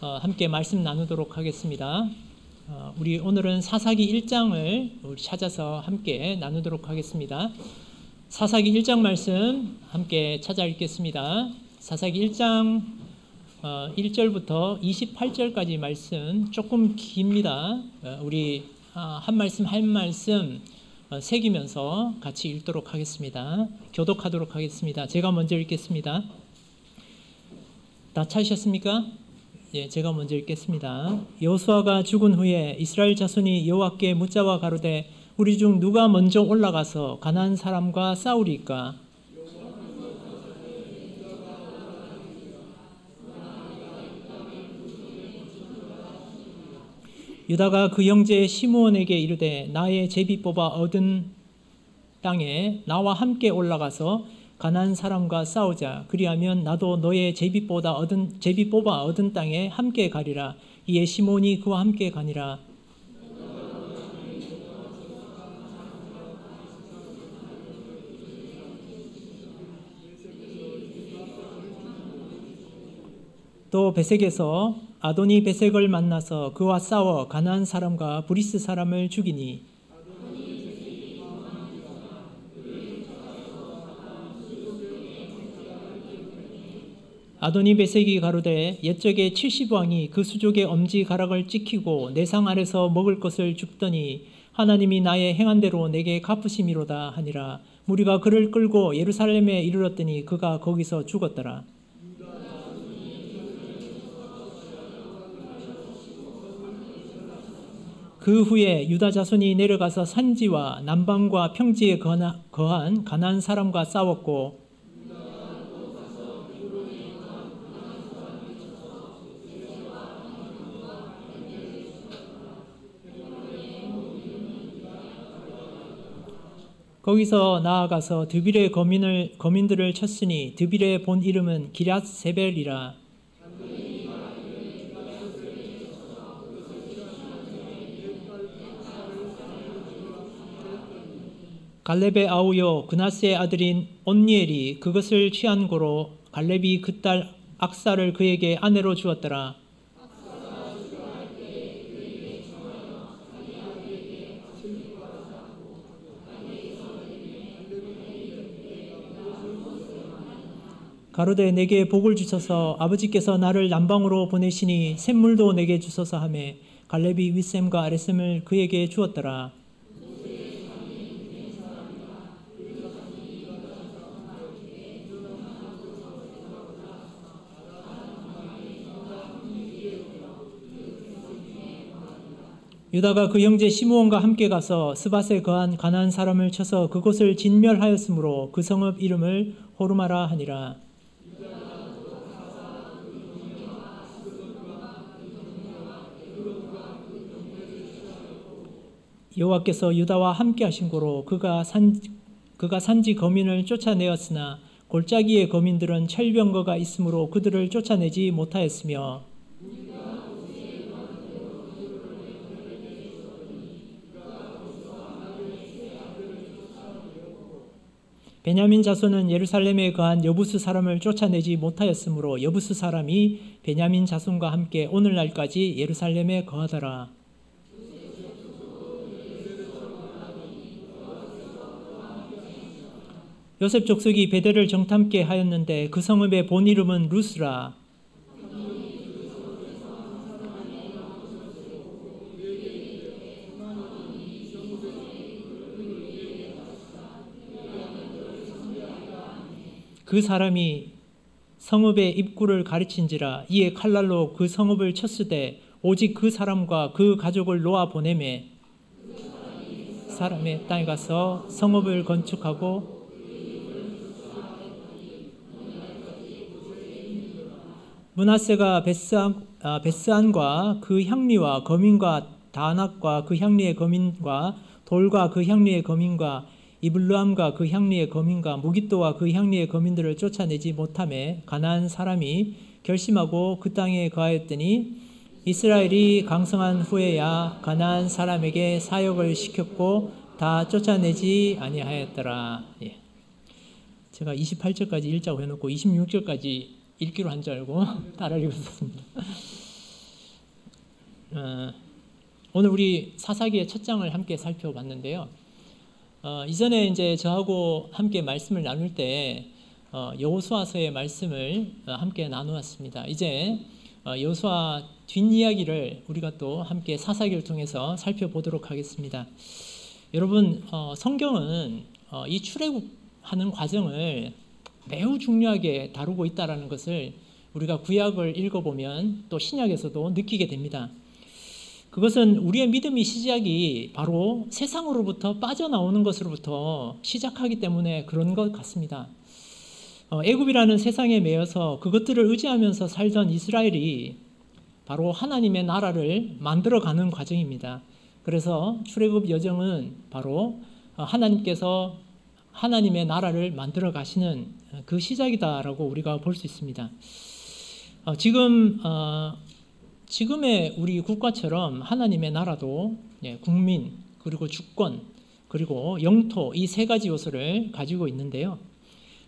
함께 말씀 나누도록 하겠습니다. 우리 오늘은 사사기 1장을 우리 찾아서 함께 나누도록 하겠습니다. 사사기 1장 말씀 함께 찾아 읽겠습니다. 사사기 1장 1절부터 28절까지 말씀 조금 깁니다. 우리 한 말씀 한 말씀 새기면서 같이 읽도록 하겠습니다. 교독하도록 하겠습니다. 제가 먼저 읽겠습니다. 다 찾으셨습니까? 예, 제가 먼저 읽겠습니다. 여호수아가 죽은 후에 이스라엘 자손이 여호와께 묻자와 가로되 우리 중 누가 먼저 올라가서 가나안 사람과 싸우리까? 유다가 그 형제 시므온에게 이르되 나의 제비 뽑아 얻은 땅에 나와 함께 올라가서 가나안 사람과 싸우자. 그리하면 나도 너의 제비 뽑아 얻은 땅에 함께 가리라. 이에 시므온이 그와 함께 가니라. 또 베색에서 아도니 베색을 만나서 그와 싸워 가나안 사람과 브리스 사람을 죽이니 아도니 베색이 가로되 옛적에 70왕이 그 수족의 엄지 가락을 찍히고 내상 아래서 먹을 것을 줍더니 하나님이 나의 행한 대로 내게 갚으심이로다 하니라. 무리가 그를 끌고 예루살렘에 이르렀더니 그가 거기서 죽었더라. 그 후에 유다 자손이 내려가서 산지와 남방과 평지에 거한 가나안 사람과 싸웠고 거기서 나아가서 드빌의 거민들을 쳤으니 드빌의 본 이름은 기럇 세벨이라. 갈렙의 아우요 그나스의 아들인 온니엘이 그것을 취한 고로 갈렙이 그 딸 악사를 그에게 아내로 주었더라. 가로되 내게 복을 주소서. 아버지께서 나를 남방으로 보내시니 샘물도 내게 주소서 하매 갈렙이 윗샘과 아랫샘을 그에게 주었더라. 유다가 그 형제 시므온과 함께 가서 스밧에 거한 가나안 사람을 쳐서 그곳을 진멸하였으므로 그 성읍 이름을 호르마라 하니라. 여호와께서 유다와 함께 하신 고로 그가 산지 거민을 쫓아내었으나 골짜기의 거민들은 철병거가 있으므로 그들을 쫓아내지 못하였으며 베냐민 자손은 예루살렘에 거한 여부스 사람을 쫓아내지 못하였으므로 여부스 사람이 베냐민 자손과 함께 오늘날까지 예루살렘에 거하더라. 요셉 족속이 베델을 정탐케 하였는데 그 성읍의 본 이름은 루스라. 그 사람이 성읍의 입구를 가르친지라. 이에 칼날로 그 성읍을 쳤으되 오직 그 사람과 그 가족을 놓아 보내매 사람의 땅에 가서 성읍을 건축하고 므낫세가 베스안과 그 향리와 거민과 다낙과 그 향리의 거민과 돌과 그 향리의 거민과 이블루함과 그 향리의 거민과 무깃도와 그 향리의 거민들을 쫓아내지 못하매 가나안 사람이 결심하고 그 땅에 거하였더니 이스라엘이 강성한 후에야 가나안 사람에게 사역을 시켰고 다 쫓아내지 아니하였더라. 예. 제가 28절까지 읽자고 해놓고 26절까지 읽기로 한 줄 알고 따라 읽었습니다. 오늘 우리 사사기의 첫 장을 함께 살펴봤는데요. 이전에 이제 저하고 함께 말씀을 나눌 때 여호수아서의 말씀을 함께 나누었습니다. 이제 여호수아 뒷이야기를 우리가 또 함께 사사기를 통해서 살펴보도록 하겠습니다. 여러분, 성경은 이 출애굽하는 과정을 매우 중요하게 다루고 있다는 것을 우리가 구약을 읽어보면 또 신약에서도 느끼게 됩니다. 그것은 우리의 믿음의 시작이 바로 세상으로부터 빠져나오는 것으로부터 시작하기 때문에 그런 것 같습니다. 애굽이라는 세상에 매여서 그것들을 의지하면서 살던 이스라엘이 바로 하나님의 나라를 만들어가는 과정입니다. 그래서 출애굽 여정은 바로 하나님께서 하나님의 나라를 만들어 가시는 그 시작이다라고 우리가 볼 수 있습니다. 지금의 우리 국가처럼 하나님의 나라도 국민, 그리고 주권, 그리고 영토 이 세 가지 요소를 가지고 있는데요.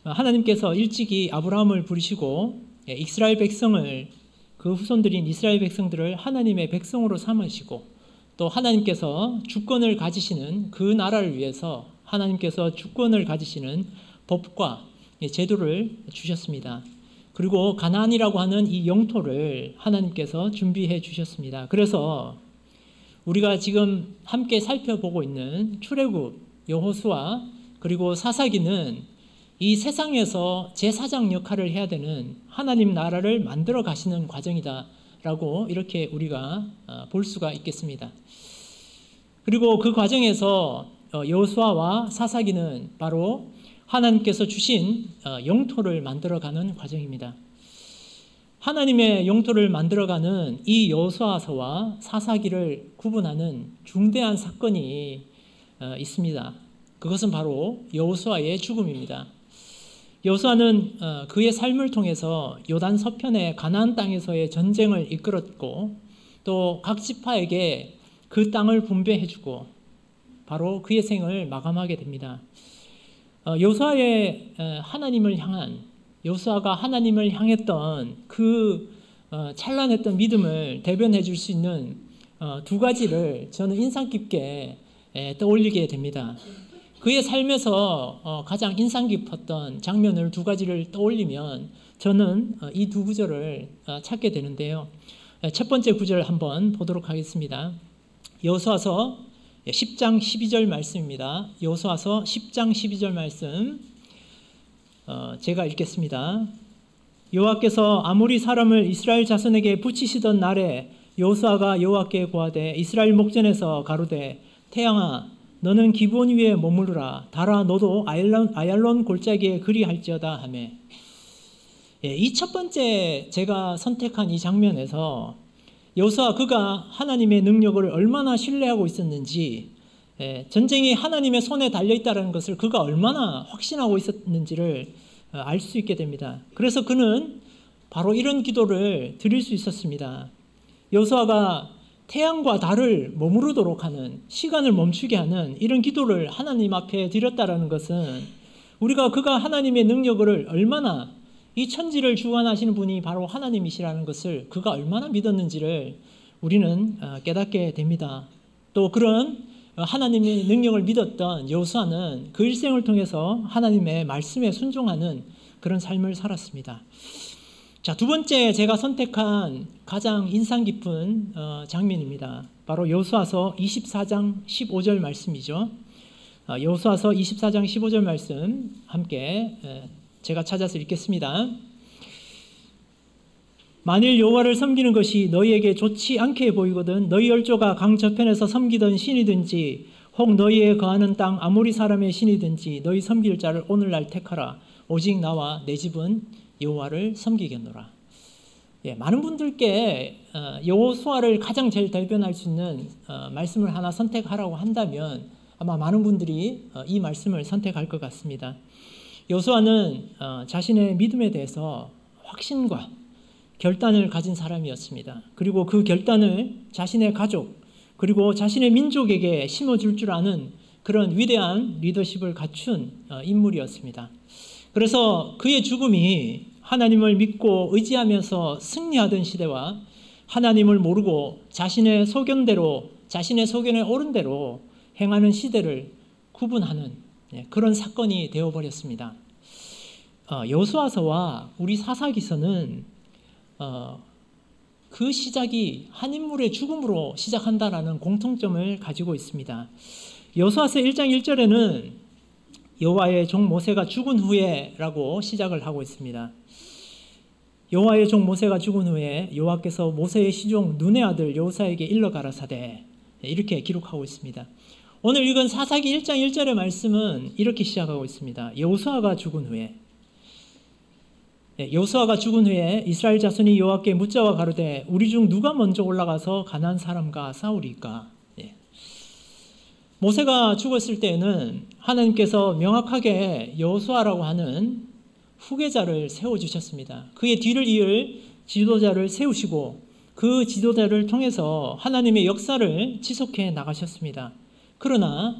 하나님께서 일찍이 아브라함을 부르시고 이스라엘 백성을, 그 후손들인 이스라엘 백성들을 하나님의 백성으로 삼으시고, 또 하나님께서 주권을 가지시는 그 나라를 위해서 하나님께서 주권을 가지시는 법과 제도를 주셨습니다. 그리고 가나안이라고 하는 이 영토를 하나님께서 준비해 주셨습니다. 그래서 우리가 지금 함께 살펴보고 있는 출애굽, 여호수아, 그리고 사사기는 이 세상에서 제사장 역할을 해야 되는 하나님 나라를 만들어 가시는 과정이다라고 이렇게 우리가 볼 수가 있겠습니다. 그리고 그 과정에서 여호수아와 사사기는 바로 하나님께서 주신 영토를 만들어가는 과정입니다. 하나님의 영토를 만들어가는 이 여호수아서와 사사기를 구분하는 중대한 사건이 있습니다. 그것은 바로 여호수아의 죽음입니다. 여호수아는 그의 삶을 통해서 요단 서편의 가나안 땅에서의 전쟁을 이끌었고, 또 각 지파에게 그 땅을 분배해주고 바로 그의 생을 마감하게 됩니다. 여호수아의 여호수아가 하나님을 향했던 그 찬란했던 믿음을 대변해 줄 수 있는 두 가지를 저는 인상 깊게 떠올리게 됩니다. 그의 삶에서 가장 인상 깊었던 장면을 두 가지를 떠올리면 저는 이 두 구절을 찾게 되는데요. 첫 번째 구절 한번 보도록 하겠습니다. 여호수아서 10장 12절 말씀입니다. 여호수아서 10장 12절 말씀 제가 읽겠습니다. 여호와께서 아모리 사람을 이스라엘 자손에게 붙이시던 날에 여호수아가 여호와께 고하되 이스라엘 목전에서 가로되 태양아 너는 기브온 위에 머무르라 달아 너도 아얄론 골짜기에 그리할지어다 하며, 이 첫 번째 제가 선택한 이 장면에서 여호수아 그가 하나님의 능력을 얼마나 신뢰하고 있었는지, 전쟁이 하나님의 손에 달려있다는 것을 그가 얼마나 확신하고 있었는지를 알 수 있게 됩니다. 그래서 그는 바로 이런 기도를 드릴 수 있었습니다. 여호수아가 태양과 달을 머무르도록 하는, 시간을 멈추게 하는 이런 기도를 하나님 앞에 드렸다는 것은 우리가 그가 하나님의 능력을 얼마나, 이 천지를 주관하시는 분이 바로 하나님이시라는 것을 그가 얼마나 믿었는지를 우리는 깨닫게 됩니다. 또 그런 하나님의 능력을 믿었던 여호수아는 그 일생을 통해서 하나님의 말씀에 순종하는 그런 삶을 살았습니다. 자, 두 번째 제가 선택한 가장 인상 깊은 장면입니다. 바로 여호수아서 24장 15절 말씀이죠. 여호수아서 24장 15절 말씀 함께 제가 찾아서 읽겠습니다. 만일 여호와를 섬기는 것이 너희에게 좋지 않게 보이거든 너희 열조가 강 저편에서 섬기던 신이든지 혹 너희에 거하는 땅 아모리 사람의 신이든지 너희 섬길 자를 오늘날 택하라. 오직 나와 내 집은 여호와를 섬기겠노라. 많은 분들께 여호수아를 가장 제일 대변할 수 있는 말씀을 하나 선택하라고 한다면 아마 많은 분들이 이 말씀을 선택할 것 같습니다. 여호수아는 자신의 믿음에 대해서 확신과 결단을 가진 사람이었습니다. 그리고 그 결단을 자신의 가족 그리고 자신의 민족에게 심어줄 줄 아는 그런 위대한 리더십을 갖춘 인물이었습니다. 그래서 그의 죽음이 하나님을 믿고 의지하면서 승리하던 시대와 하나님을 모르고 자신의 소견대로, 자신의 소견에 옳은 대로 행하는 시대를 구분하는 그런 사건이 되어버렸습니다. 여호수아서와 우리 사사기서는 그 시작이 한 인물의 죽음으로 시작한다라는 공통점을 가지고 있습니다. 여호수아서 1장 1절에는 여호와의 종 모세가 죽은 후에라고 시작을 하고 있습니다. 여호와의 종 모세가 죽은 후에 여호와께서 모세의 시종 눈의 아들 여호수아에게 일러 가라사대, 이렇게 기록하고 있습니다. 오늘 읽은 사사기 1장 1절의 말씀은 이렇게 시작하고 있습니다. 여호수아가 죽은 후에, 여호수아가 죽은 후에 이스라엘 자손이 여호와께 묻자와 가로되 우리 중 누가 먼저 올라가서 가나안 사람과 싸우리까? 모세가 죽었을 때에는 하나님께서 명확하게 여호수아라고 하는 후계자를 세워주셨습니다. 그의 뒤를 이을 지도자를 세우시고 그 지도자를 통해서 하나님의 역사를 지속해 나가셨습니다. 그러나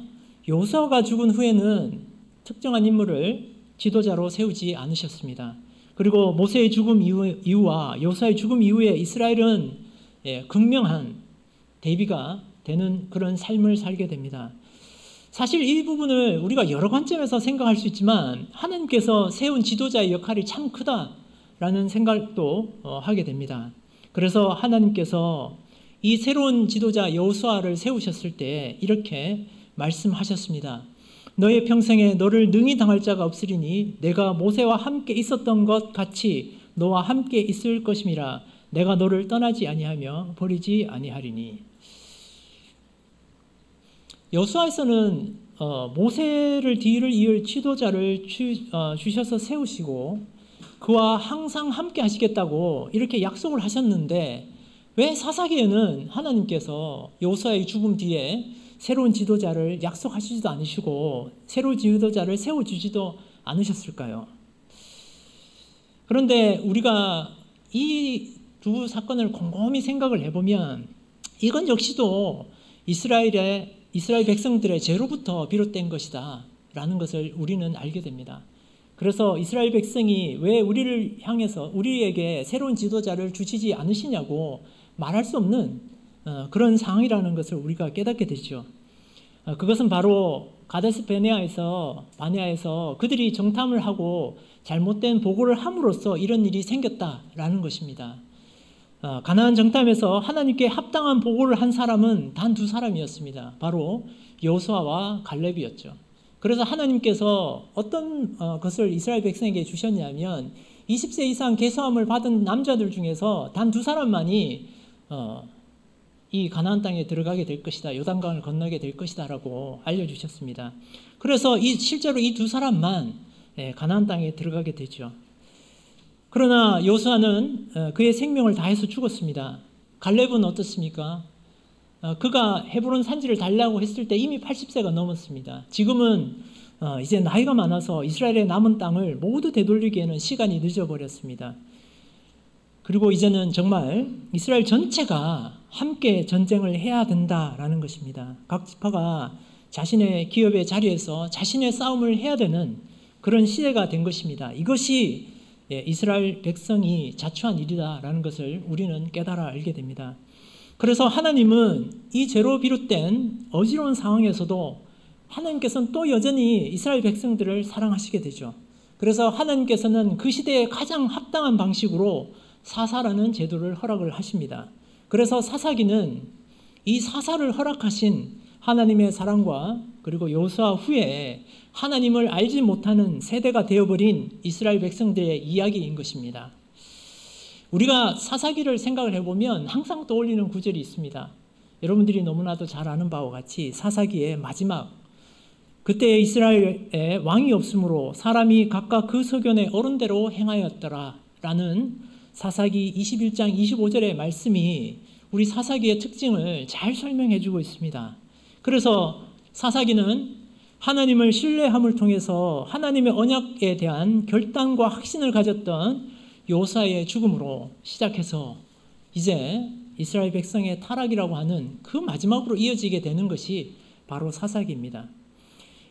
여호수아가 죽은 후에는 특정한 인물을 지도자로 세우지 않으셨습니다. 그리고 모세의 죽음 이후와 여호수아의 죽음 이후에 이스라엘은 극명한 대비가 되는 그런 삶을 살게 됩니다. 사실 이 부분을 우리가 여러 관점에서 생각할 수 있지만 하나님께서 세운 지도자의 역할이 참 크다라는 생각도 하게 됩니다. 그래서 하나님께서 이 새로운 지도자 여호수아를 세우셨을 때 이렇게 말씀하셨습니다. 너의 평생에 너를 능히 당할 자가 없으리니 내가 모세와 함께 있었던 것 같이 너와 함께 있을 것임이라. 내가 너를 떠나지 아니하며 버리지 아니하리니. 여호수아에서는 모세를 뒤를 이을 지도자를 주셔서 세우시고 그와 항상 함께 하시겠다고 이렇게 약속을 하셨는데, 왜 사사기에는 하나님께서 여호수아의 죽음 뒤에 새로운 지도자를 약속하시지도 않으시고 새로운 지도자를 세워주지도 않으셨을까요? 그런데 우리가 이 두 사건을 곰곰이 생각을 해보면 이건 역시도 이스라엘 백성들의 죄로부터 비롯된 것이다 라는 것을 우리는 알게 됩니다. 그래서 이스라엘 백성이 왜 우리를 향해서 우리에게 새로운 지도자를 주시지 않으시냐고 말할 수 없는 그런 상황이라는 것을 우리가 깨닫게 되죠. 그것은 바로 가데스 바네아에서 그들이 정탐을 하고 잘못된 보고를 함으로써 이런 일이 생겼다라는 것입니다. 가나안 정탐에서 하나님께 합당한 보고를 한 사람은 단 두 사람이었습니다. 바로 여호수아와 갈렙이었죠. 그래서 하나님께서 어떤 것을 이스라엘 백성에게 주셨냐면 20세 이상 계수함을 받은 남자들 중에서 단 두 사람만이 이 가나안 땅에 들어가게 될 것이다, 요단강을 건너게 될 것이다 라고 알려주셨습니다. 그래서 실제로 이 두 사람만 가나안 땅에 들어가게 되죠. 그러나 여호수아는 그의 생명을 다해서 죽었습니다. 갈렙은 어떻습니까? 그가 헤브론 산지를 달라고 했을 때 이미 80세가 넘었습니다. 지금은 이제 나이가 많아서 이스라엘의 남은 땅을 모두 되돌리기에는 시간이 늦어버렸습니다. 그리고 이제는 정말 이스라엘 전체가 함께 전쟁을 해야 된다라는 것입니다. 각 지파가 자신의 기업의 자리에서 자신의 싸움을 해야 되는 그런 시대가 된 것입니다. 이것이 이스라엘 백성이 자초한 일이다라는 것을 우리는 깨달아 알게 됩니다. 그래서 하나님은 이 죄로 비롯된 어지러운 상황에서도 하나님께서는 또 여전히 이스라엘 백성들을 사랑하시게 되죠. 그래서 하나님께서는 그 시대에 가장 합당한 방식으로 사사라는 제도를 허락을 하십니다. 그래서 사사기는 이 사사를 허락하신 하나님의 사랑과 그리고 여호수아 후에 하나님을 알지 못하는 세대가 되어버린 이스라엘 백성들의 이야기인 것입니다. 우리가 사사기를 생각을 해보면 항상 떠올리는 구절이 있습니다. 여러분들이 너무나도 잘 아는 바와 같이 사사기의 마지막, 그때 이스라엘에 왕이 없으므로 사람이 각각 그 소견에 옳은 대로 행하였더라 라는 사사기 21장 25절의 말씀이 우리 사사기의 특징을 잘 설명해 주고 있습니다. 그래서 사사기는 하나님을 신뢰함을 통해서 하나님의 언약에 대한 결단과 확신을 가졌던 여호수아의 죽음으로 시작해서 이제 이스라엘 백성의 타락이라고 하는 그 마지막으로 이어지게 되는 것이 바로 사사기입니다.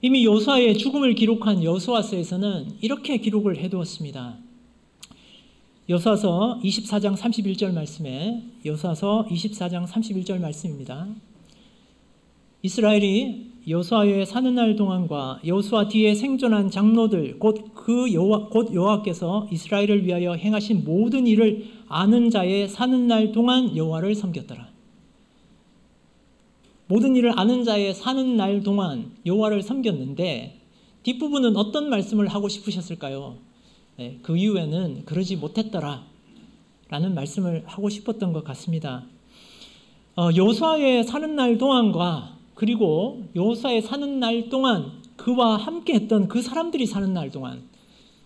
이미 여호수아의 죽음을 기록한 여호수아서에서는 이렇게 기록을 해두었습니다. 여호수아서 24장 31절 말씀에 여호수아서 24장 31절 말씀입니다. 이스라엘이 여호수아의 사는 날 동안과 여호수아 뒤에 생존한 장로들 곧 여호와께서 이스라엘을 위하여 행하신 모든 일을 아는 자의 사는 날 동안 여호와를 섬겼더라. 모든 일을 아는 자의 사는 날 동안 여호와를 섬겼는데 뒷부분은 어떤 말씀을 하고 싶으셨을까요? 그 이후에는 그러지 못했더라 라는 말씀을 하고 싶었던 것 같습니다. 여호수아의 사는 날 동안과 그리고 여호수아의 사는 날 동안 그와 함께 했던 그 사람들이 사는 날 동안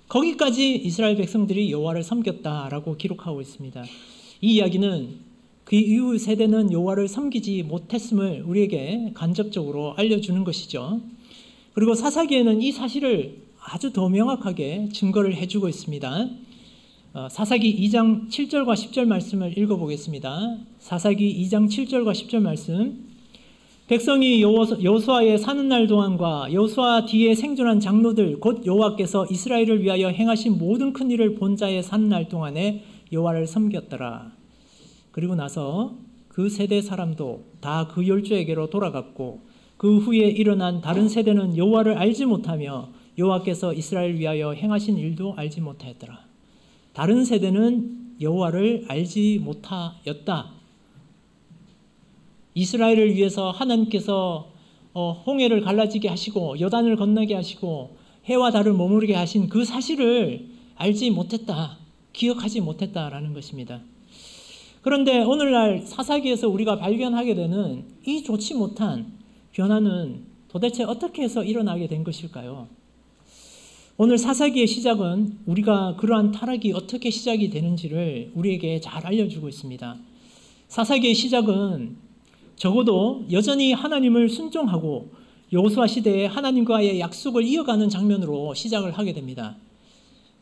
거기까지 이스라엘 백성들이 여호와를 섬겼다라고 기록하고 있습니다. 이 이야기는 그 이후 세대는 여호와를 섬기지 못했음을 우리에게 간접적으로 알려주는 것이죠. 그리고 사사기에는 이 사실을 아주 더 명확하게 증거를 해주고 있습니다. 사사기 2장 7절과 10절 말씀을 읽어보겠습니다. 사사기 2장 7절과 10절 말씀. 백성이 여호수아의 사는 날 동안과 여호수아 뒤에 생존한 장로들 곧 여호와께서 이스라엘을 위하여 행하신 모든 큰 일을 본 자의 사는 날 동안에 여호와를 섬겼더라. 그리고 나서 그 세대 사람도 다 그 열조에게로 돌아갔고 그 후에 일어난 다른 세대는 여호와를 알지 못하며 여호와께서 이스라엘을 위하여 행하신 일도 알지 못하였더라. 다른 세대는 여호와를 알지 못하였다. 이스라엘을 위해서 하나님께서 홍해를 갈라지게 하시고 요단을 건너게 하시고 해와 달을 머무르게 하신 그 사실을 알지 못했다. 기억하지 못했다라는 것입니다. 그런데 오늘날 사사기에서 우리가 발견하게 되는 이 좋지 못한 변화는 도대체 어떻게 해서 일어나게 된 것일까요? 오늘 사사기의 시작은 우리가 그러한 타락이 어떻게 시작이 되는지를 우리에게 잘 알려주고 있습니다. 사사기의 시작은 적어도 여전히 하나님을 순종하고 여호수아 시대에 하나님과의 약속을 이어가는 장면으로 시작을 하게 됩니다.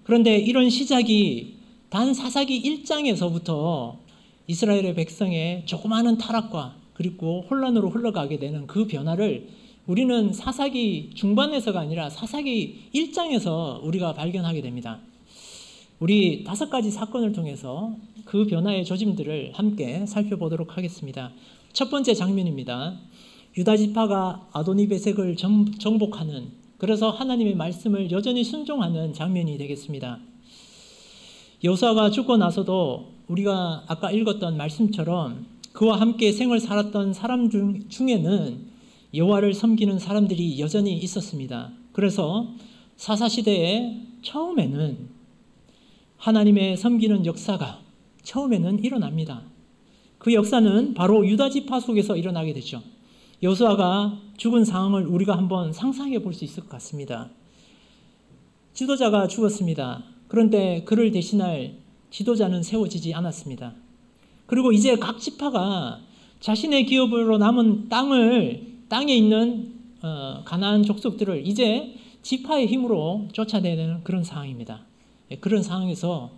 그런데 이런 시작이 단 사사기 1장에서부터 이스라엘의 백성의 조그마한 타락과 그리고 혼란으로 흘러가게 되는 그 변화를 우리는 사사기 중반에서가 아니라 사사기 1장에서 우리가 발견하게 됩니다. 우리 5가지 사건을 통해서 그 변화의 조짐들을 함께 살펴보도록 하겠습니다. 첫 번째 장면입니다. 유다 지파가 아도니베섹을 정복하는, 그래서 하나님의 말씀을 여전히 순종하는 장면이 되겠습니다. 여호수아가 죽고 나서도 우리가 아까 읽었던 말씀처럼 그와 함께 생을 살았던 사람 중에는 여호와를 섬기는 사람들이 여전히 있었습니다. 그래서 사사시대에 처음에는 하나님의 섬기는 역사가 처음에는 일어납니다. 그 역사는 바로 유다 지파 속에서 일어나게 되죠. 여호수아가 죽은 상황을 우리가 한번 상상해 볼 수 있을 것 같습니다. 지도자가 죽었습니다. 그런데 그를 대신할 지도자는 세워지지 않았습니다. 그리고 이제 각 지파가 자신의 기업으로 남은 땅에 있는 가나안 족속들을 이제 지파의 힘으로 쫓아내는 그런 상황입니다. 그런 상황에서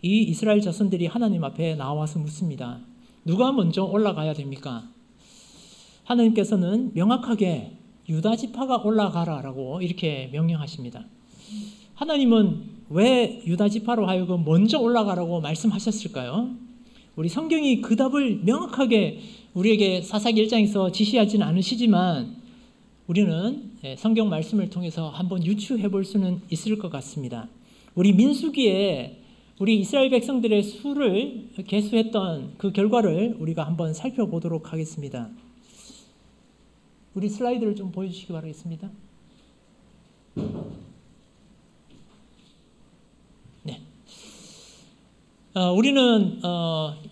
이 이스라엘 자손들이 하나님 앞에 나와서 묻습니다. 누가 먼저 올라가야 됩니까? 하나님께서는 명확하게 유다 지파가 올라가라라고 이렇게 명령하십니다. 하나님은 왜 유다 지파로 하여금 먼저 올라가라고 말씀하셨을까요? 우리 성경이 그 답을 명확하게 우리에게 사사기 1장에서 지시하지는 않으시지만 우리는 성경 말씀을 통해서 한번 유추해 볼 수는 있을 것 같습니다. 우리 민수기에 우리 이스라엘 백성들의 수를 계수했던 그 결과를 우리가 한번 살펴보도록 하겠습니다. 우리 슬라이드를 좀 보여주시기 바라겠습니다. 네. 우리는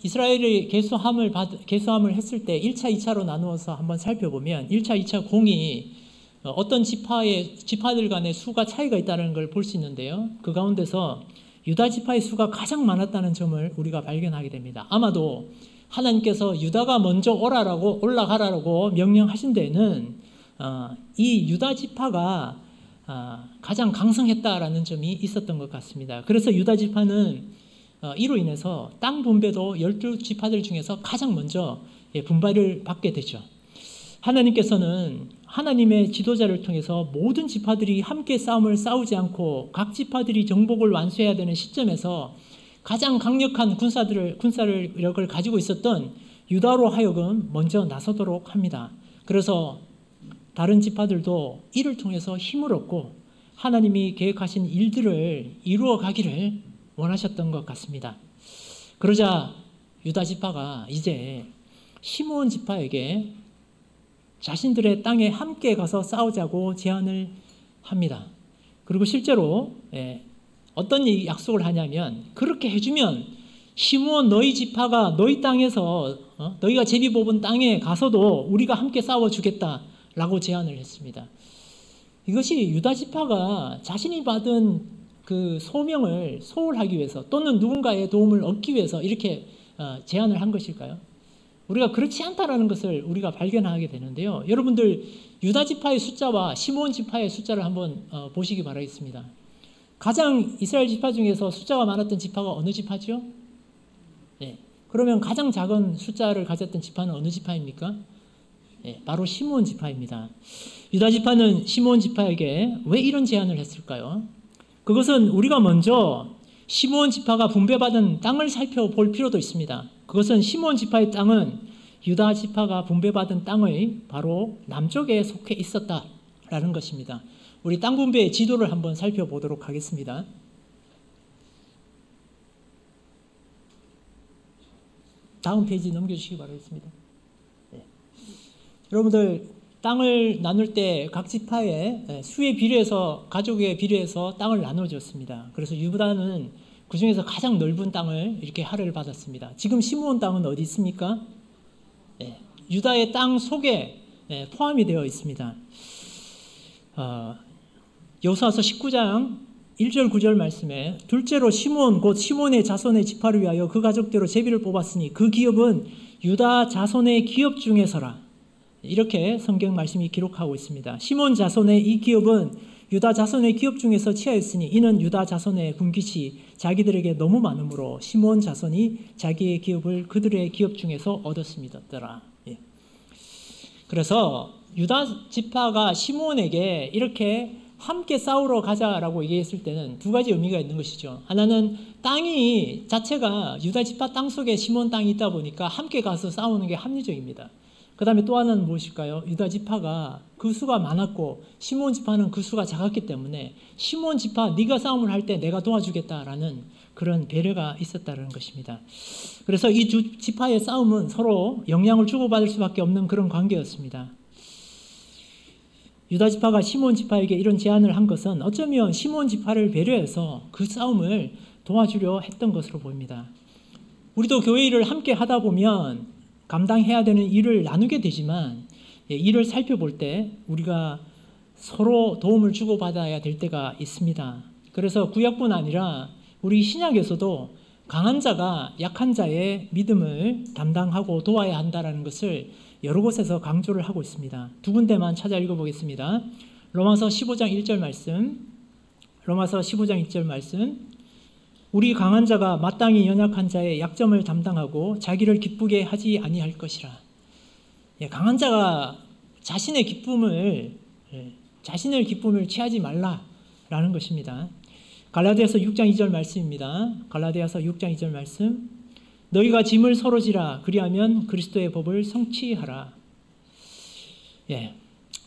이스라엘의 계수함을 했을 때 1차, 2차로 나누어서 한번 살펴보면 1차, 2차 공이 어떤 지파들 간의 수가 차이가 있다는 걸 볼 수 있는데요. 그 가운데서 유다 지파의 수가 가장 많았다는 점을 우리가 발견하게 됩니다. 아마도 하나님께서 유다가 먼저 올라가라고 명령하신 데에는 이 유다 지파가 가장 강성했다라는 점이 있었던 것 같습니다. 그래서 유다 지파는 이로 인해서 땅 분배도 12지파들 중에서 가장 먼저 분배를 받게 되죠. 하나님께서는 하나님의 지도자를 통해서 모든 지파들이 함께 싸움을 싸우지 않고 각 지파들이 정복을 완수해야 되는 시점에서 가장 강력한 군사력을 가지고 있었던 유다로 하여금 먼저 나서도록 합니다. 그래서 다른 지파들도 이를 통해서 힘을 얻고 하나님이 계획하신 일들을 이루어 가기를 원하셨던 것 같습니다. 그러자 유다 지파가 이제 시므온 지파에게 자신들의 땅에 함께 가서 싸우자고 제안을 합니다. 그리고 실제로 어떤 약속을 하냐면, 그렇게 해주면 시므온 너희 지파가 너희 땅에서 너희가 제비 뽑은 땅에 가서도 우리가 함께 싸워주겠다라고 제안을 했습니다. 이것이 유다 지파가 자신이 받은 그 소명을 소홀하기 위해서 또는 누군가의 도움을 얻기 위해서 이렇게 제안을 한 것일까요? 우리가 그렇지 않다라는 것을 우리가 발견하게 되는데요. 여러분들 유다 지파의 숫자와 시므온 지파의 숫자를 한번 보시기 바라겠습니다. 가장 이스라엘 지파 중에서 숫자가 많았던 지파가 어느 지파죠? 네. 그러면 가장 작은 숫자를 가졌던 지파는 어느 지파입니까? 네, 바로 시므온 지파입니다. 유다 지파는 시므온 지파에게 왜 이런 제안을 했을까요? 그것은 우리가 먼저 시므온 지파가 분배받은 땅을 살펴볼 필요도 있습니다. 그것은 시므온 지파의 땅은 유다 지파가 분배받은 땅의 바로 남쪽에 속해 있었다라는 것입니다. 우리 땅 분배의 지도를 한번 살펴보도록 하겠습니다. 다음 페이지 넘겨주시기 바라겠습니다. 네. 여러분들 땅을 나눌 때 각 지파의 수에 비례해서 가족에 비례해서 땅을 나눠줬습니다. 그래서 유다는 그 중에서 가장 넓은 땅을 이렇게 할애를 받았습니다. 지금 시므온 땅은 어디 있습니까? 네. 유다의 땅 속에 포함이 되어 있습니다. 여호수아서 19장 1절 9절 말씀에 둘째로 시므온 곧 시몬의 자손의 지파를 위하여 그 가족대로 제비를 뽑았으니 그 기업은 유다 자손의 기업 중에서라. 이렇게 성경 말씀이 기록하고 있습니다. 시몬 자손의 이 기업은 유다 자손의 기업 중에서 취하였으니 이는 유다 자손의 분깃이 자기들에게 너무 많으므로 시몬 자손이 자기의 기업을 그들의 기업 중에서 얻었습니다. 예. 그래서 유다 지파가 시므온에게 이렇게 함께 싸우러 가자라고 얘기했을 때는 두 가지 의미가 있는 것이죠. 하나는 땅이 자체가 유다 지파 땅 속에 시므온 땅이 있다 보니까 함께 가서 싸우는 게 합리적입니다. 그 다음에 또 하나는 무엇일까요? 유다 지파가 그 수가 많았고 시므온 지파는 그 수가 작았기 때문에 시므온 지파 네가 싸움을 할 때 내가 도와주겠다라는 그런 배려가 있었다는 것입니다. 그래서 이 두 지파의 싸움은 서로 영향을 주고받을 수밖에 없는 그런 관계였습니다. 유다 지파가 시므온 지파에게 이런 제안을 한 것은 어쩌면 시므온 지파를 배려해서 그 싸움을 도와주려 했던 것으로 보입니다. 우리도 교회 일을 함께 하다 보면 감당해야 되는 일을 나누게 되지만 일을 살펴볼 때 우리가 서로 도움을 주고받아야 될 때가 있습니다. 그래서 구약뿐 아니라 우리 신약에서도 강한 자가 약한 자의 믿음을 담당하고 도와야 한다는 것을 여러 곳에서 강조를 하고 있습니다. 두 군데만 찾아 읽어보겠습니다. 로마서 15장 1절 말씀, 로마서 15장 1절 말씀, 우리 강한 자가 마땅히 연약한 자의 약점을 담당하고 자기를 기쁘게 하지 아니할 것이라. 강한 자가 자신의 기쁨을 취하지 말라라는 것입니다. 갈라디아서 6장 2절 말씀입니다. 갈라디아서 6장 2절 말씀, 너희가 짐을 서로 지라 그리하면 그리스도의 법을 성취하라.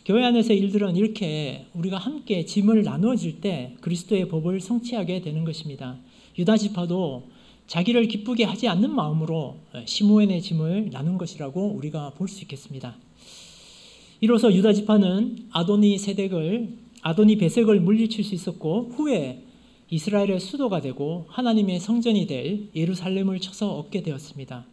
교회 안에서의 일들은 이렇게 우리가 함께 짐을 나누어질 때 그리스도의 법을 성취하게 되는 것입니다. 유다 지파도 자기를 기쁘게 하지 않는 마음으로 시므온의 짐을 나눈 것이라고 우리가 볼 수 있겠습니다. 이로써 유다 지파는 아도니 베색을 물리칠 수 있었고 후에 이스라엘의 수도가 되고 하나님의 성전이 될 예루살렘을 쳐서 얻게 되었습니다.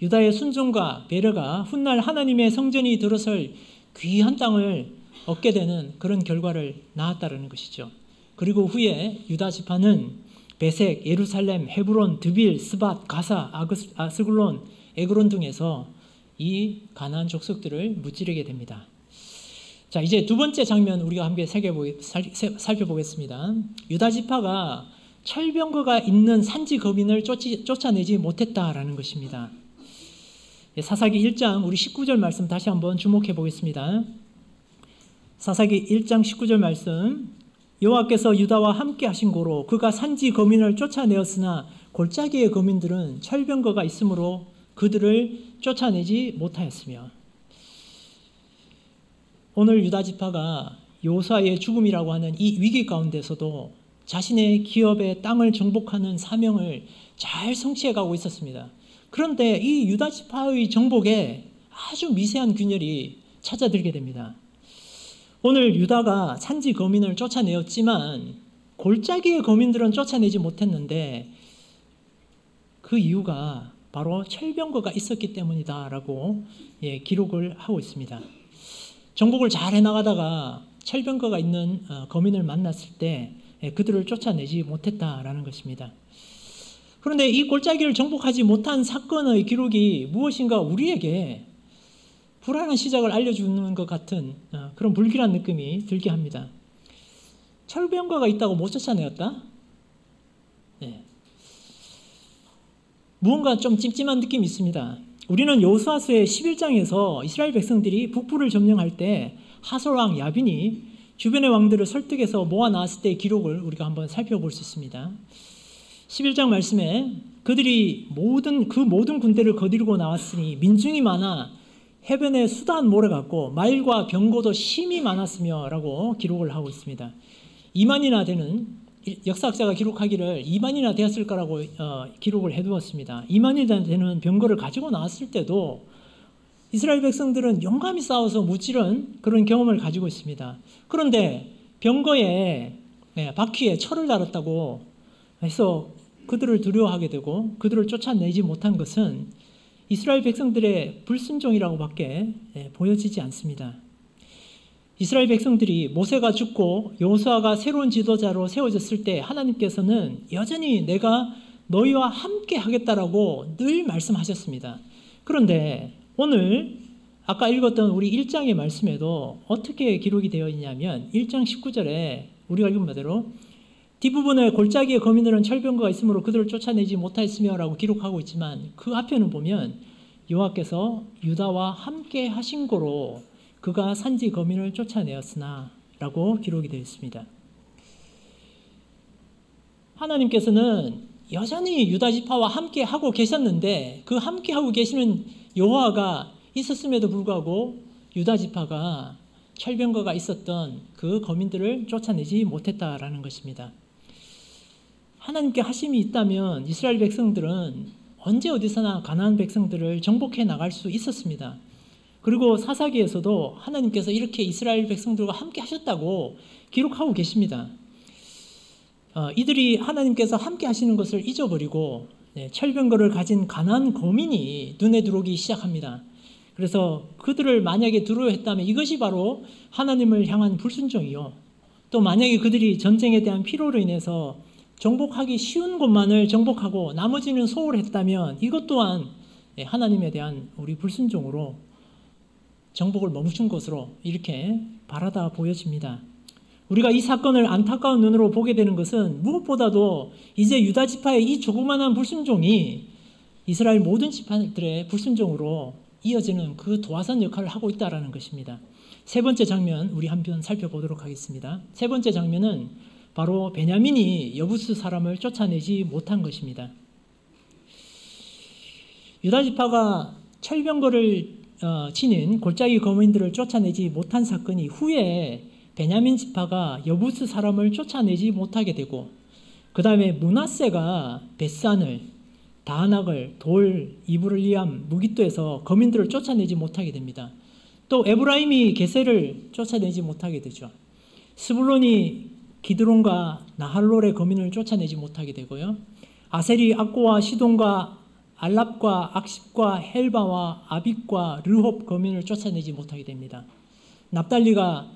유다의 순종과 배려가 훗날 하나님의 성전이 들어설 귀한 땅을 얻게 되는 그런 결과를 낳았다는 것이죠. 그리고 후에 유다 지파는 베색, 예루살렘, 헤브론, 드빌, 스밧, 가사, 아스글론, 에그론 등에서 이 가나안 족속들을 무찌르게 됩니다. 자, 이제 두 번째 장면 우리가 함께 살펴보겠습니다. 유다 지파가 철병거가 있는 산지 거민을 쫓아내지 못했다라는 것입니다. 사사기 1장 우리 19절 말씀 다시 한번 주목해 보겠습니다. 사사기 1장 19절 말씀, 여호와께서 유다와 함께 하신 고로 그가 산지 거민을 쫓아내었으나 골짜기의 거민들은 철병거가 있으므로 그들을 쫓아내지 못하였으며, 오늘 유다 지파가 여호수아의 죽음이라고 하는 이 위기 가운데서도 자신의 기업의 땅을 정복하는 사명을 잘 성취해 가고 있었습니다. 그런데 이 유다 지파의 정복에 아주 미세한 균열이 찾아들게 됩니다. 오늘 유다가 산지 거민을 쫓아내었지만 골짜기의 거민들은 쫓아내지 못했는데 그 이유가 바로 철병거가 있었기 때문이다라고 기록을 하고 있습니다. 정복을 잘 해나가다가 철병거가 있는 거민을 만났을 때 그들을 쫓아내지 못했다라는 것입니다. 그런데 이 골짜기를 정복하지 못한 사건의 기록이 무엇인가 우리에게 불안한 시작을 알려주는 것 같은 그런 불길한 느낌이 들게 합니다. 철병거가 있다고 못 쫓아내었다? 네. 무언가 좀 찜찜한 느낌이 있습니다. 우리는 여호수아서의 11장에서 이스라엘 백성들이 북부를 점령할 때 하솔 왕 야빈이 주변의 왕들을 설득해서 모아 나왔을 때의 기록을 우리가 한번 살펴볼 수 있습니다. 11장 말씀에 그들이 그 모든 군대를 거느리고 나왔으니 민중이 많아 해변에 수단 모래 같고 말과 병거도 심히 많았으며 라고 기록을 하고 있습니다. 2만이나 되는, 역사학자가 기록하기를 2만이나 되었을 거라고 기록을 해두었습니다. 2만이나 되는 병거를 가지고 나왔을 때도 이스라엘 백성들은 용감히 싸워서 무찌른 그런 경험을 가지고 있습니다. 그런데 병거에 바퀴에 철을 달았다고 해서 그들을 두려워하게 되고 그들을 쫓아내지 못한 것은 이스라엘 백성들의 불순종이라고밖에 보여지지 않습니다. 이스라엘 백성들이 모세가 죽고 여호수아가 새로운 지도자로 세워졌을 때 하나님께서는 여전히 내가 너희와 함께 하겠다라고 늘 말씀하셨습니다. 그런데 오늘 아까 읽었던 우리 1장의 말씀에도 어떻게 기록이 되어 있냐면 1장 19절에 우리가 읽은 바대로 뒷부분에 골짜기의 거민들은 철병거가 있으므로 그들을 쫓아내지 못하였으며 라고 기록하고 있지만 그 앞에는 보면 여호와께서 유다와 함께 하신 고로 그가 산지 거민을 쫓아내었으나 라고 기록이 되어 있습니다. 하나님께서는 여전히 유다 지파와 함께 하고 계셨는데 그 함께 하고 계시는 여호와가 있었음에도 불구하고 유다 지파가 철병거가 있었던 그 거민들을 쫓아내지 못했다라는 것입니다. 하나님께 하심이 있다면 이스라엘 백성들은 언제 어디서나 가나안 백성들을 정복해 나갈 수 있었습니다. 그리고 사사기에서도 하나님께서 이렇게 이스라엘 백성들과 함께 하셨다고 기록하고 계십니다. 이들이 하나님께서 함께 하시는 것을 잊어버리고 철병거를 가진 가나안 거민이 눈에 들어오기 시작합니다. 그래서 그들을 만약에 두려워했다면 이것이 바로 하나님을 향한 불순종이요. 또 만약에 그들이 전쟁에 대한 필요로 인해서 정복하기 쉬운 곳만을 정복하고 나머지는 소홀했다면 이것 또한 하나님에 대한 우리 불순종으로 정복을 멈춘 것으로 이렇게 바라다 보여집니다. 우리가 이 사건을 안타까운 눈으로 보게 되는 것은 무엇보다도 이제 유다 지파의 이 조그마한 불순종이 이스라엘 모든 지파들의 불순종으로 이어지는 그 도화선 역할을 하고 있다는 것입니다. 세 번째 장면 우리 한번 살펴보도록 하겠습니다. 세 번째 장면은 바로 베냐민이 여부스 사람을 쫓아내지 못한 것입니다. 유다 지파가 철병거를 지닌 골짜기 거민들을 쫓아내지 못한 사건이 후에 베냐민 지파가 여부스 사람을 쫓아내지 못하게 되고 그 다음에 므낫세가 벳산을, 다낙을, 돌, 이브를리암, 무깃도에서 거민들을 쫓아내지 못하게 됩니다. 또 에브라임이 게셀을 쫓아내지 못하게 되죠. 스불론이 기드론과 나할롤의 거민을 쫓아내지 못하게 되고요. 아셀이 악고와 시돈과 알랍과 악십과 헬바와 아빅과 르홉 거민을 쫓아내지 못하게 됩니다. 납달리가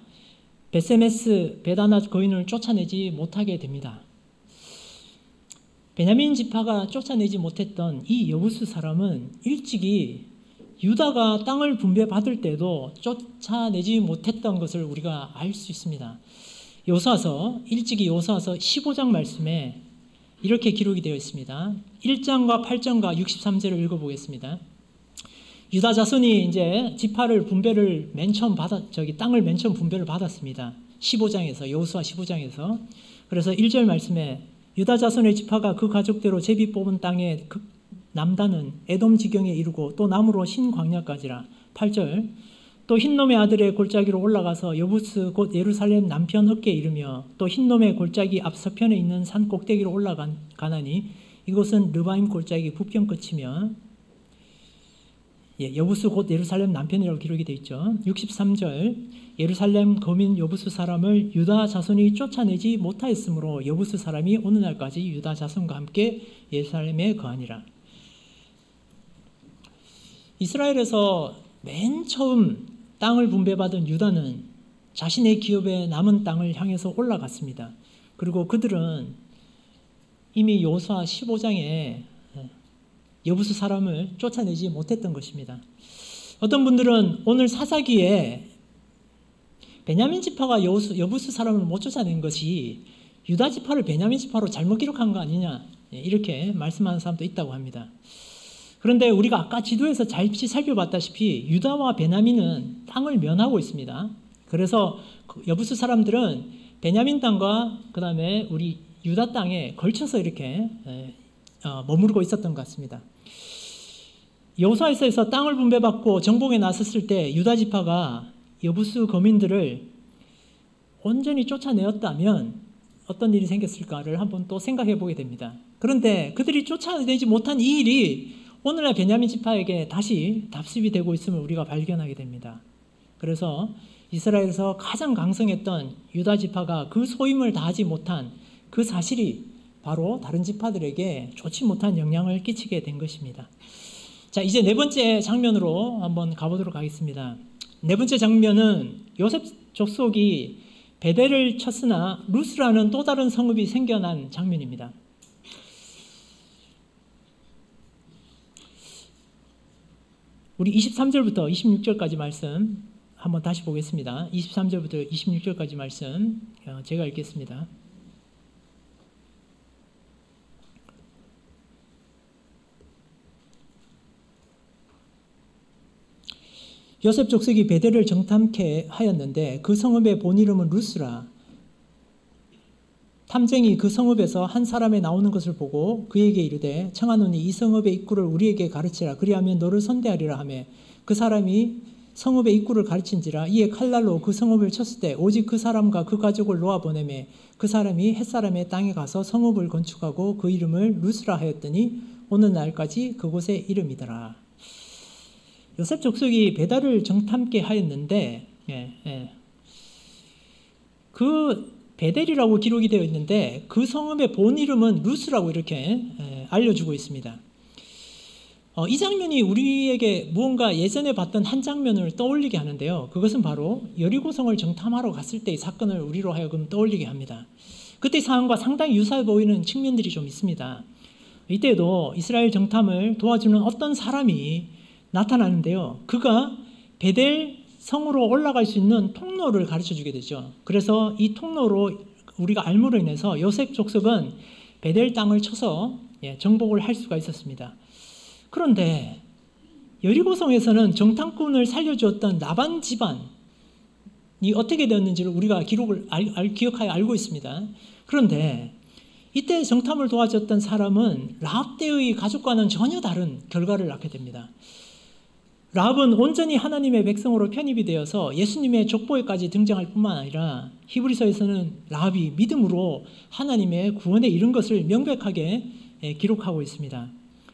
베세메스, 베다낫 거인을 쫓아내지 못하게 됩니다. 베냐민 지파가 쫓아내지 못했던 이 여부스 사람은 일찍이 유다가 땅을 분배받을 때도 쫓아내지 못했던 것을 우리가 알 수 있습니다. 일찍이 여호수아서 15장 말씀에 이렇게 기록이 되어 있습니다. 1장과 8장과 63절을 읽어보겠습니다. 유다 자손이 이제 지파를 분배를 땅을 맨 처음 분배를 받았습니다. 15장에서, 여호수아 15장에서. 그래서 1절 말씀에 유다 자손의 지파가 그 가족대로 제비 뽑은 땅의 남단은 에돔 지경에 이르고 또 남으로 신광야까지라. 8절 또 흰놈의 아들의 골짜기로 올라가서 여부스 곧 예루살렘 남편 어깨에 이르며 또 흰놈의 골짜기 앞서편에 있는 산 꼭대기로 올라가나니 이곳은 르바임 골짜기 북편 끝이며 여부스 곧 예루살렘 남편이라고 기록이 되어 있죠. 63절 예루살렘 거민 여부스 사람을 유다 자손이 쫓아내지 못하였으므로 여부스 사람이 오늘날까지 유다 자손과 함께 예루살렘에 거하니라. 이스라엘에서 맨 처음 땅을 분배받은 유다는 자신의 기업에 남은 땅을 향해서 올라갔습니다. 그리고 그들은 이미 여호수아 15장에 여부스 사람을 쫓아내지 못했던 것입니다. 어떤 분들은 오늘 사사기에 베냐민 지파가 여부스 사람을 못 쫓아낸 것이 유다 지파를 베냐민 지파로 잘못 기록한 거 아니냐 이렇게 말씀하는 사람도 있다고 합니다. 그런데 우리가 아까 지도에서 잘 살펴봤다시피 유다와 베냐민은 땅을 면하고 있습니다. 그래서 여부스 사람들은 베냐민 땅과 그 다음에 우리 유다 땅에 걸쳐서 이렇게 머무르고 있었던 것 같습니다. 여호수아에서 땅을 분배받고 정복에 나섰을 때 유다 지파가 여부스 거민들을 온전히 쫓아내었다면 어떤 일이 생겼을까를 한번 또 생각해 보게 됩니다. 그런데 그들이 쫓아내지 못한 이 일이 오늘날 베냐민 지파에게 다시 답습이 되고 있음을 우리가 발견하게 됩니다. 그래서 이스라엘에서 가장 강성했던 유다 지파가 그 소임을 다하지 못한 그 사실이 바로 다른 지파들에게 좋지 못한 영향을 끼치게 된 것입니다. 자, 이제 네 번째 장면으로 한번 가보도록 하겠습니다. 네 번째 장면은 요셉 족속이 베델을 쳤으나 루스라는 또 다른 성읍이 생겨난 장면입니다. 우리 23절부터 26절까지 말씀 한번 다시 보겠습니다. 23절부터 26절까지 말씀 제가 읽겠습니다. 요셉 족속이 베델을 정탐케 하였는데 그 성읍의 본 이름은 루스라. 탐정이 그 성읍에서 한 사람이 나오는 것을 보고 그에게 이르되 청하노니 이 성읍의 입구를 우리에게 가르치라. 그리하면 너를 선대하리라 하매 그 사람이 성읍의 입구를 가르친지라. 이에 칼날로 그 성읍을 쳤을 때 오직 그 사람과 그 가족을 놓아보내매 그 사람이 햇사람의 땅에 가서 성읍을 건축하고 그 이름을 루스라 하였더니 오늘날까지 그곳의 이름이더라. 요셉 족속이 베델을 정탐케 하였는데 그 베델이라고 기록이 되어 있는데 그 성읍의 본 이름은 루스라고 이렇게 알려주고 있습니다. 이 장면이 우리에게 무언가 예전에 봤던 한 장면을 떠올리게 하는데요. 그것은 바로 여리고성을 정탐하러 갔을 때의 사건을 우리로 하여금 떠올리게 합니다. 그때 상황과 상당히 유사해 보이는 측면들이 좀 있습니다. 이때도 이스라엘 정탐을 도와주는 어떤 사람이 나타나는데요. 그가 베델 성으로 올라갈 수 있는 통로를 가르쳐주게 되죠. 그래서 이 통로로 우리가 알므로 인해서 요셉 족속은 베델 땅을 쳐서 정복을 할 수가 있었습니다. 그런데 여리고성에서는 정탐꾼을 살려주었던 라반 집안이 어떻게 되었는지를 우리가 기억하여 알고 있습니다. 그런데 이때 정탐을 도와줬던 사람은 라합 때의 가족과는 전혀 다른 결과를 낳게 됩니다. 라합은 온전히 하나님의 백성으로 편입이 되어서 예수님의 족보에까지 등장할 뿐만 아니라 히브리서에서는 라합이 믿음으로 하나님의 구원에 이른 것을 명백하게 기록하고 있습니다.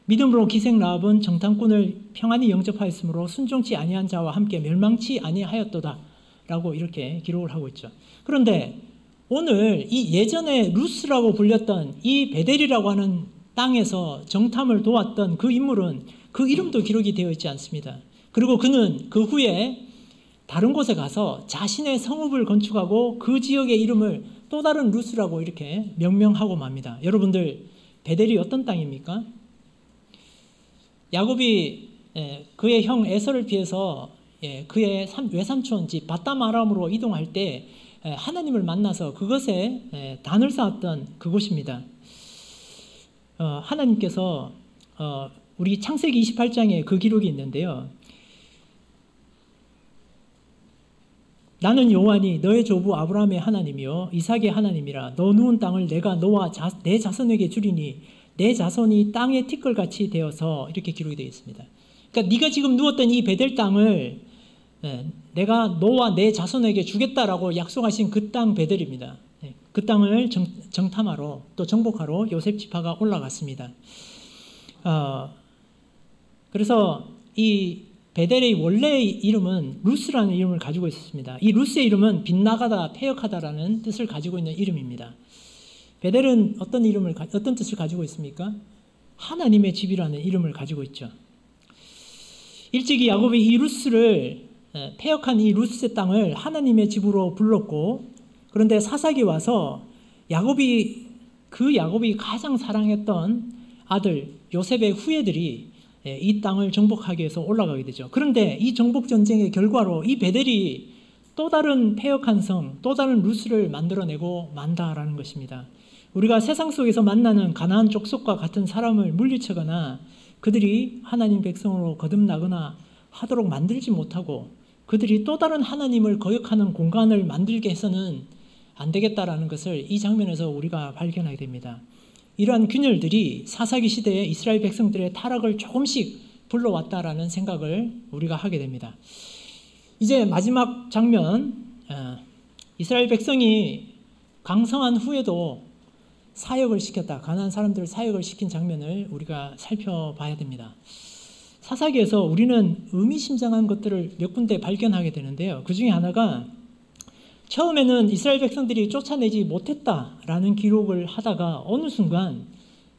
믿음으로 기생 라합은 정탐꾼을 평안히 영접하였으므로 순종치 아니한 자와 함께 멸망치 아니하였도다 라고 이렇게 기록을 하고 있죠. 그런데 오늘 이 예전에 루스라고 불렸던 이 베델이라고 하는 땅에서 정탐을 도왔던 그 인물은 그 이름도 기록이 되어 있지 않습니다. 그리고 그는 그 후에 다른 곳에 가서 자신의 성읍을 건축하고 그 지역의 이름을 또 다른 루스라고 이렇게 명명하고 맙니다. 여러분들 베델이 어떤 땅입니까? 야곱이 그의 형 에서를 피해서 그의 외삼촌 집 바담 아람으로 이동할 때 하나님을 만나서 그것에 단을 쌓았던 그곳입니다. 하나님께서 우리 창세기 28장에 그 기록이 있는데요. 나는 여호와니 너의 조부 아브라함의 하나님이요 이삭의 하나님이라. 너 누운 땅을 내가 너와 내 자손에게 주리니 내 자손이 땅의 티끌같이 되어서, 이렇게 기록이 되어 있습니다. 그러니까 네가 지금 누웠던 이 베델 땅을 내가 너와 내 자손에게 주겠다라고 약속하신 그 땅 베델입니다. 그 땅을 정탐하러 또 정복하러 요셉 지파가 올라갔습니다. 그래서 이 베델의 원래의 이름은 루스라는 이름을 가지고 있었습니다. 이 루스의 이름은 빗나가다, 패역하다라는 뜻을 가지고 있는 이름입니다. 베델은 어떤 뜻을 가지고 있습니까? 하나님의 집이라는 이름을 가지고 있죠. 일찍이 야곱이 이 루스를, 패역한 이 루스의 땅을 하나님의 집으로 불렀고, 그런데 사사기 와서 야곱이 가장 사랑했던 아들 요셉의 후예들이 이 땅을 정복하기 위해서 올라가게 되죠. 그런데 이 정복 전쟁의 결과로 이 베델이 또 다른 패역한 성, 또 다른 루스를 만들어내고 만다라는 것입니다. 우리가 세상 속에서 만나는 가나안 족속과 같은 사람을 물리치거나 그들이 하나님 백성으로 거듭나거나 하도록 만들지 못하고 그들이 또 다른 하나님을 거역하는 공간을 만들게 해서는 안 되겠다라는 것을 이 장면에서 우리가 발견하게 됩니다. 이러한 균열들이 사사기 시대에 이스라엘 백성들의 타락을 조금씩 불러왔다라는 생각을 우리가 하게 됩니다. 이제 마지막 장면, 이스라엘 백성이 강성한 후에도 사역을 시켰다. 가난한 사람들을 사역을 시킨 장면을 우리가 살펴봐야 됩니다. 사사기에서 우리는 의미심장한 것들을 몇 군데 발견하게 되는데요. 그 중에 하나가 처음에는 이스라엘 백성들이 쫓아내지 못했다라는 기록을 하다가 어느 순간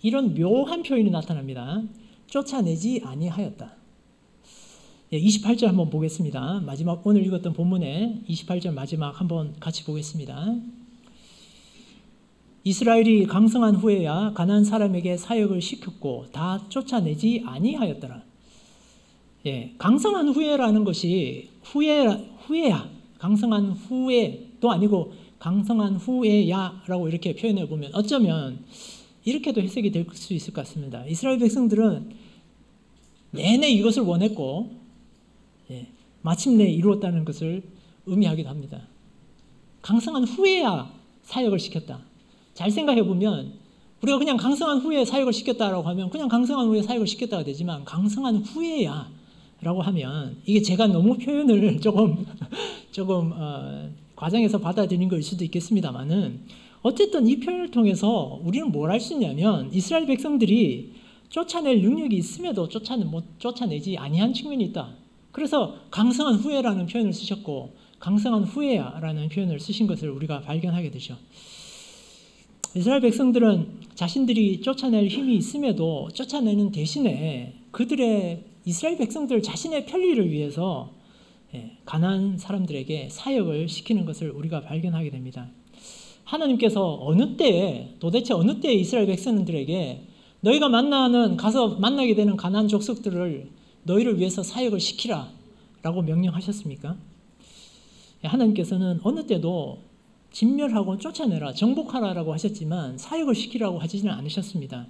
이런 묘한 표현이 나타납니다. 쫓아내지 아니하였다. 28절 한번 보겠습니다. 마지막 오늘 읽었던 본문의 28절 마지막 한번 같이 보겠습니다. 이스라엘이 강성한 후에야 가나안 사람에게 사역을 시켰고 다 쫓아내지 아니하였더라. 강성한 후에라는 것이 후에야. 강성한 후에도 아니고 강성한 후에야라고 이렇게 표현해 보면 어쩌면 이렇게도 해석이 될 수 있을 것 같습니다. 이스라엘 백성들은 내내 이것을 원했고 마침내 이루었다는 것을 의미하기도 합니다. 강성한 후에야 사역을 시켰다. 잘 생각해 보면 우리가 그냥 강성한 후에 사역을 시켰다라고 하면 그냥 강성한 후에 사역을 시켰다가 되지만 강성한 후에야 라고 하면 이게 제가 너무 표현을 조금 과장해서 받아들인 걸 수도 있겠습니다만은 어쨌든 이 표현을 통해서 우리는 뭘 알 수 있냐면 이스라엘 백성들이 쫓아낼 능력이 있음에도 쫓아내지 아니한 측면이 있다. 그래서 강성한 후에라는 표현을 쓰셨고 강성한 후에야라는 표현을 쓰신 것을 우리가 발견하게 되죠. 이스라엘 백성들은 자신들이 쫓아낼 힘이 있음에도 쫓아내는 대신에 그들의 이스라엘 백성들 자신의 편리를 위해서 가나안 사람들에게 사역을 시키는 것을 우리가 발견하게 됩니다. 하나님께서 도대체 어느 때에 이스라엘 백성들에게 너희가 가서 만나게 되는 가나안 족속들을 너희를 위해서 사역을 시키라 라고 명령하셨습니까? 하나님께서는 어느 때도 진멸하고 쫓아내라, 정복하라라고 하셨지만 사역을 시키라고 하지는 않으셨습니다.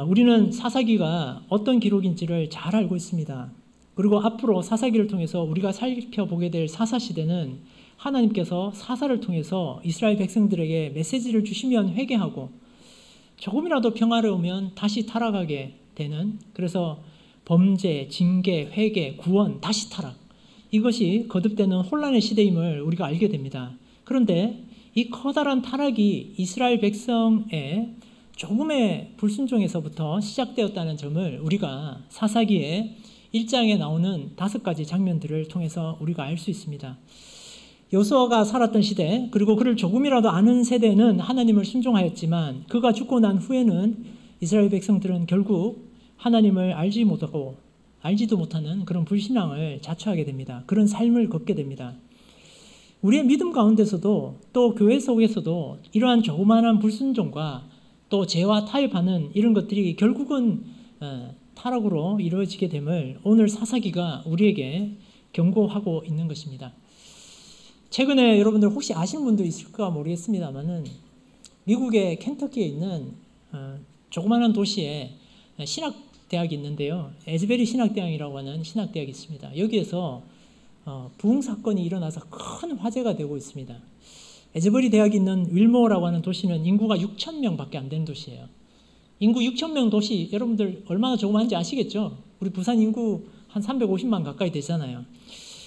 우리는 사사기가 어떤 기록인지를 잘 알고 있습니다. 그리고 앞으로 사사기를 통해서 우리가 살펴보게 될 사사시대는 하나님께서 사사를 통해서 이스라엘 백성들에게 메시지를 주시면 회개하고 조금이라도 평화로우면 다시 타락하게 되는, 그래서 범죄, 징계, 회개, 구원, 다시 타락, 이것이 거듭되는 혼란의 시대임을 우리가 알게 됩니다. 그런데 이 커다란 타락이 이스라엘 백성의 조금의 불순종에서부터 시작되었다는 점을 우리가 사사기의 1장에 나오는 5가지 장면들을 통해서 우리가 알 수 있습니다. 여호수아가 살았던 시대, 그리고 그를 조금이라도 아는 세대는 하나님을 순종하였지만 그가 죽고 난 후에는 이스라엘 백성들은 결국 하나님을 알지도 못하는 그런 불신앙을 자초하게 됩니다. 그런 삶을 걷게 됩니다. 우리의 믿음 가운데서도 또 교회 속에서도 이러한 조그마한 불순종과 또 죄와 타협하는 이런 것들이 결국은 타락으로 이루어지게 됨을 오늘 사사기가 우리에게 경고하고 있는 것입니다. 최근에 여러분들 혹시 아시는 분도 있을까 모르겠습니다만은 미국의 켄터키에 있는 조그마한 도시에 신학대학이 있는데요. 에즈베리 신학대학이라고 하는 신학대학이 있습니다. 여기에서 부흥 사건이 일어나서 큰 화제가 되고 있습니다. 에즈버리 대학이 있는 윌모어라고 하는 도시는 인구가 6,000명밖에 안 되는 도시예요. 인구 6,000명 도시, 여러분들 얼마나 조그만지 아시겠죠? 우리 부산 인구 한 350만 가까이 되잖아요.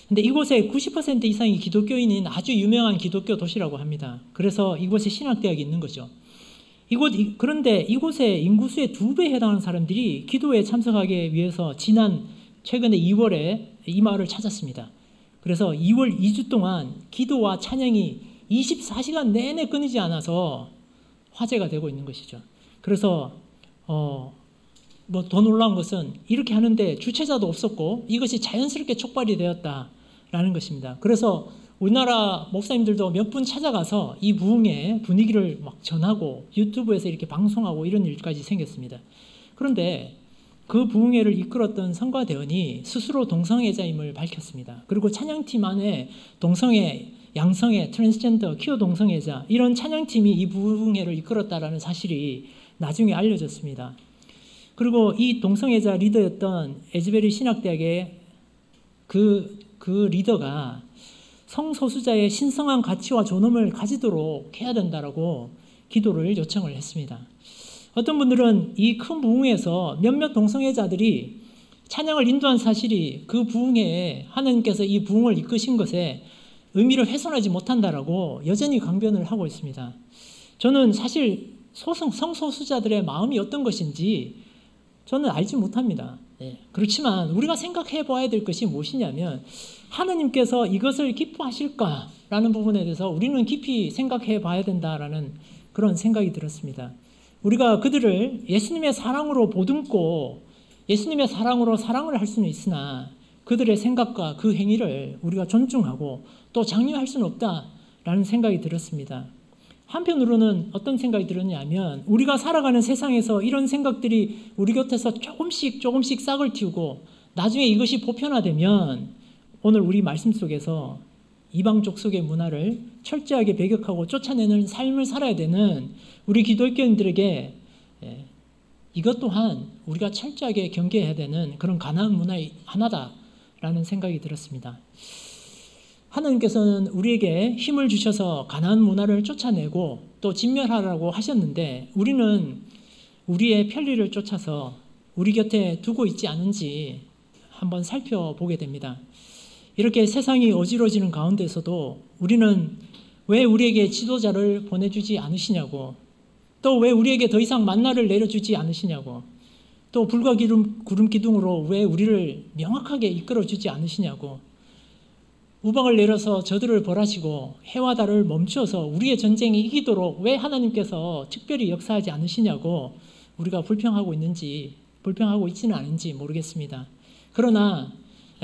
근데 이곳에 90% 이상이 기독교인인 아주 유명한 기독교 도시라고 합니다. 그래서 이곳에 신학대학이 있는 거죠. 그런데 이곳에 인구수의 2배에 해당하는 사람들이 기도에 참석하기 위해서 최근에 2월에 이 마을을 찾았습니다. 그래서 2월 2주 동안 기도와 찬양이 24시간 내내 끊이지 않아서 화제가 되고 있는 것이죠. 그래서 더 놀라운 것은 이렇게 하는데 주최자도 없었고 이것이 자연스럽게 촉발이 되었다라는 것입니다. 그래서 우리나라 목사님들도 몇 분 찾아가서 이 부흥의 분위기를 막 전하고 유튜브에서 이렇게 방송하고 이런 일까지 생겼습니다. 그런데 그 부흥회를 이끌었던 성가대원이 스스로 동성애자임을 밝혔습니다. 그리고 찬양팀 안에 동성애, 양성애, 트랜스젠더, 퀴어 동성애자 이런 찬양팀이 이 부흥회를 이끌었다라는 사실이 나중에 알려졌습니다. 그리고 이 동성애자 리더였던 에즈베리 신학대학의 그 리더가 성소수자의 신성한 가치와 존엄을 가지도록 해야 된다라고 기도를 요청을 했습니다. 어떤 분들은 이 큰 부흥회에서 몇몇 동성애자들이 찬양을 인도한 사실이 그 부흥회에 하나님께서 이 부흥을 이끄신 것에 의미를 훼손하지 못한다라고 여전히 강변을 하고 있습니다. 저는 사실 성소수자들의 마음이 어떤 것인지 저는 알지 못합니다. 그렇지만 우리가 생각해 봐야 될 것이 무엇이냐면 하나님께서 이것을 기뻐하실까라는 부분에 대해서 우리는 깊이 생각해 봐야 된다라는 그런 생각이 들었습니다. 우리가 그들을 예수님의 사랑으로 보듬고 예수님의 사랑으로 사랑을 할 수는 있으나 그들의 생각과 그 행위를 우리가 존중하고 또 장려할 수는 없다라는 생각이 들었습니다. 한편으로는 어떤 생각이 들었냐면 우리가 살아가는 세상에서 이런 생각들이 우리 곁에서 조금씩 싹을 틔우고 나중에 이것이 보편화되면 오늘 우리 말씀 속에서 이방 족속의 문화를 철저하게 배격하고 쫓아내는 삶을 살아야 되는 우리 기독교인들에게 이것 또한 우리가 철저하게 경계해야 되는 그런 가나안 문화의 하나다라는 생각이 들었습니다. 하나님께서는 우리에게 힘을 주셔서 가나안 문화를 쫓아내고 또 진멸하라고 하셨는데 우리는 우리의 편리를 쫓아서 우리 곁에 두고 있지 않은지 한번 살펴보게 됩니다. 이렇게 세상이 어지러지는 가운데서도 우리는 왜 우리에게 지도자를 보내주지 않으시냐고, 또 왜 우리에게 더 이상 만나를 내려주지 않으시냐고, 또 불과 구름 기둥으로 왜 우리를 명확하게 이끌어주지 않으시냐고, 우박을 내려서 저들을 벌하시고 해와 달을 멈추어서 우리의 전쟁이 이기도록 왜 하나님께서 특별히 역사하지 않으시냐고 우리가 불평하고 있지는 않은지 모르겠습니다. 그러나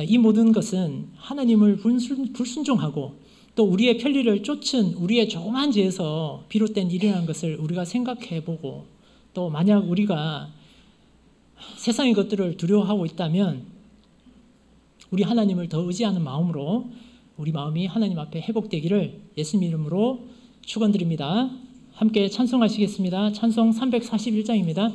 이 모든 것은 하나님을 불순종하고 또 우리의 편리를 쫓은 우리의 조그만 죄에서 비롯된 일이라는 것을 우리가 생각해보고 또 만약 우리가 세상의 것들을 두려워하고 있다면 우리 하나님을 더 의지하는 마음으로 우리 마음이 하나님 앞에 회복되기를 예수님 이름으로 축원드립니다. 함께 찬송하시겠습니다. 찬송 431장입니다.